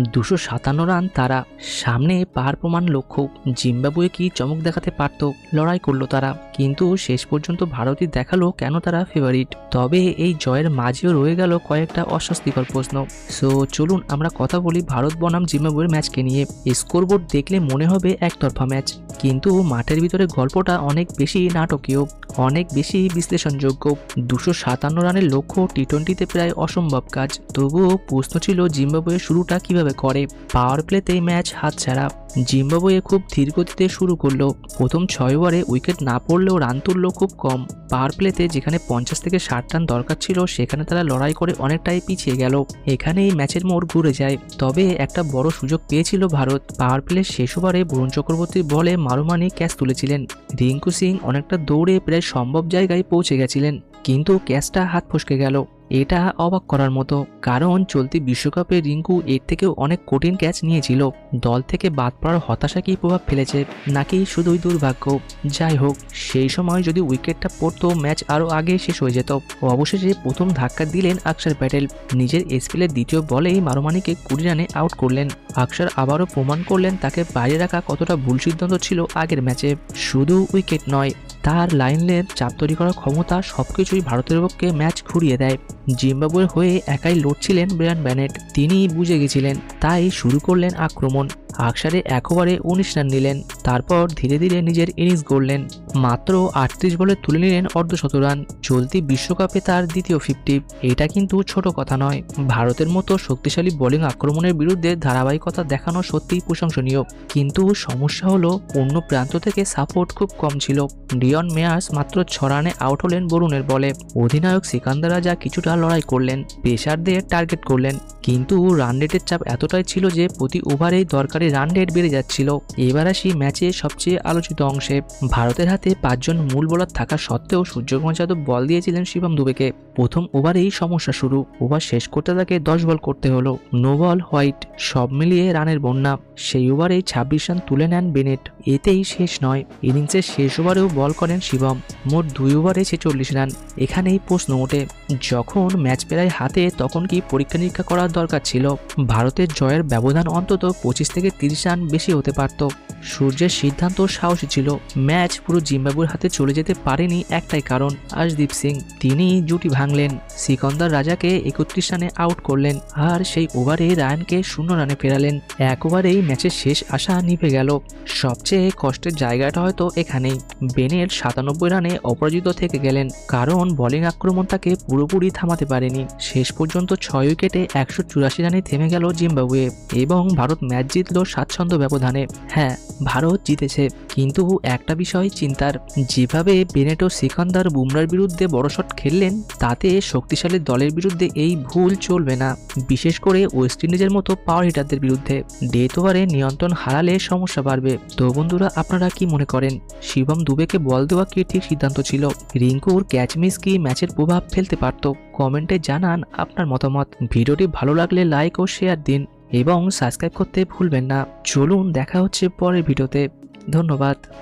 257 run তারা। সামনে পার প্রমাণ লক্ষ্য, জিম্বাবুয়ে কি চমক দেখাতে পারত। লড়াই করলো তারা, কিন্তু শেষ পর্যন্ত ভারতই দেখালো কেন তারা ফেভারিট। তবে এই জয়ের মাঝেও রয়ে গেল কয়েকটা অস্বস্তিকর প্রশ্ন। সো চলুন আমরা কথা বলি ভারত বনাম জিম্বাবুয়ের ম্যাচকে নিয়ে। স্কোরবোর্ড দেখলে মনে হবে একতরফা ম্যাচ, কিন্তু মাঠের ভিতরে গল্পটা অনেক বেশি নাটকীয়, অনেক বেশি বিশ্লেষণযোগ্য। 257 রানের লক্ষ্য টি-20-তে প্রায় অসম্ভব কাজ। তবুও প্রশ্ন ছিল জিম্বাবুয়ে শুরুটা কিভাবে করে। পাওয়ার প্লেতেই ম্যাচ হাতছাড়া। জিম্বাবুয়ে খুব ধীর গতিতে শুরু করলো। প্রথম 6 ওভারে উইকেট না পড়লেও রান তুললো খুব কম। পাওয়ার প্লেতে যেখানে 50 থেকে 60 রান দরকার ছিল, সেখানে তারা লড়াই করে অনেকটাই পিছিয়ে গেল। এখানেই ম্যাচের মোড় ঘুরে যায়। তবে একটা বড় সুযোগ পেয়েছিল ভারত। পাওয়ার প্লের শেষ ওভারে বরুণ চক্রবর্তীর বলে মারুমানি ক্যাচ তুলেছিলেন। রিঙ্কু সিং অনেকটা দৌড়ে প্রায় সম্ভব জায়গায় পৌঁছে গেছিলেন, কিন্তু ক্যাচটা হাত ফসকে গেল। এটা অবাক করার মতো, কারণ চলতি বিশ্বকাপে রিঙ্কু এর থেকেও অনেক কঠিন ক্যাচ নিয়েছিল। দল থেকে বাদ পড়ার হতাশা কি প্রভাব ফেলেছে, নাকি শুধুই দুর্ভাগ্য? যাই হোক, সেই সময় যদি উইকেটটা পড়তো ম্যাচ আরও আগে শেষ হয়ে যেত। অবশেষে প্রথম ধাক্কা দিলেন অক্ষর প্যাটেল। নিজের স্পেলের দ্বিতীয় বলেই মারুমানিকে 20 রানে আউট করলেন। অক্ষর আবারও প্রমাণ করলেন তাকে বাইরে রাখা কতটা ভুল সিদ্ধান্ত ছিল আগের ম্যাচে। শুধু উইকেট নয়, তার লাইনের চাপ তৈরি করার ক্ষমতা সবকিছুই ভারতের পক্ষে ম্যাচ ঘুরিয়ে দেয়। জিম্বাবুয়ের হয়ে একাই লড়ছিলেন ব্রায়ান বেনেট। তিনি বুঝে গেছিলেন, তাই শুরু করলেন আক্রমণ। আকসারে 1 ওভারে 19 রান নিলেন। তারপর ধীরে ধীরে নিজের ইনিংস গড়লেন। মাত্র 38 বলে তুলে নিলেন অর্ধশত রান। চলতি বিশ্বকাপে তার দ্বিতীয় 50। এটা কিন্তু ছোট কথা নয়। ভারতের মতো শক্তিশালী বোলিং আক্রমণের বিরুদ্ধে ধারাবাহিকতা দেখানো সত্যিই প্রশংসনীয়। কিন্তু সমস্যা হলো অন্য প্রান্ত থেকে সাপোর্ট খুব কম ছিল। ডিয়ন মেয়ার্স মাত্র 6 রানে আউট হলেন বরুণের বলে। অধিনায়ক সিকান্দার রাজা কিছুটা লড়াই করলেন, পেসারদের টার্গেট করলেন, কিন্তু রান রেটের চাপ এতটাই ছিল যে প্রতি ওভারেই দরকারি রান রেট বেড়ে যাচ্ছিল। এবার আসি ম্যাচের সবচেয়ে আলোচিত অংশে। ভারতের হাতে 5 জন মূল বোলার থাকা সত্ত্বেও সূর্যকুমার যাদব বল দিয়েছিলেন শিবম দুবেকে। প্রথম ওভারেই সমস্যা শুরু। ওভার শেষ করতে তাকে 10 বল করতে হলো। নো বল হোয়াইট, সব মিলিয়ে রানের বন্যা। সেই ওভারেই 26 রান তুলে নেন বেনেট। এতেই শেষ নয়, ইনিংসের শেষ ওভারেও বল করেন শিবম। মোট 2 ওভারে 46 রান। এখানেই প্রশ্ন ওঠে, যখন ম্যাচ প্রায় হাতে তখন কি পরীক্ষা নিরীক্ষা করার দরকার ছিল? ভারতের জয়ের ব্যবধান অন্তত 25 থেকে 30 রান বেশি হতে পারত। সূর্যের সিদ্ধান্ত সাহসী ছিল। ম্যাচ পুরো জিম্বাবুয়ের হাতে চলে যেতে পারেনি একটাই কারণ, আশদীপ সিং। তিনি জুটি ভাঙলেন, সিকন্দর রাজাকে 31 রানে আউট করলেন, আর সেই ওভারে রায়ানকে 0 রানে ফেরালেন। 1 ওভারেই ম্যাচের শেষ আশা নিভে গেল। সবচেয়ে কষ্টের জায়গাটা হয়তো এখানেই। বেনেট 97 রানে অপরাজিত থেকে গেলেন, কারণ বোলিং আক্রমণ তাকে পুরোপুরি থামাতে পারেনি। শেষ পর্যন্ত 6 উইকেটে 184 রানে থেমে গেল জিম্বাবুয়ে, এবং ভারত ম্যাচ জিতল স্বাচ্ছন্দ্য ব্যবধানে। হ্যাঁ, ভারত জিতেছে, কিন্তু একটা বিষয় চিন্তার। যেভাবে বেনেট ও সিকান্দার বুমরার বিরুদ্ধে বড় শট খেললেন, তাতে শক্তিশালী দলের বিরুদ্ধে এই ভুল চলবে না, বিশেষ করে ওয়েস্ট ইন্ডিজের মতো পাওয়ার হিটারদের বিরুদ্ধে। ডেথ ওভারে নিয়ন্ত্রণ হারালে সমস্যা বাড়বে। তো বন্ধুরা, আপনারা কি মনে করেন, শিবম দুবেকে বল দেওয়া কি ঠিক সিদ্ধান্ত ছিল? রিঙ্কুর ক্যাচ মিস কি ম্যাচের প্রভাব ফেলতে পারত? কমেন্টে জানান আপনার মতামত। ভিডিওটি ভালো লাগলে লাইক ও শেয়ার দিন, এবং সাবস্ক্রাইব করতে ভুলবেন না। চলুন দেখা হচ্ছে পরের ভিডিওতে। ধন্যবাদ।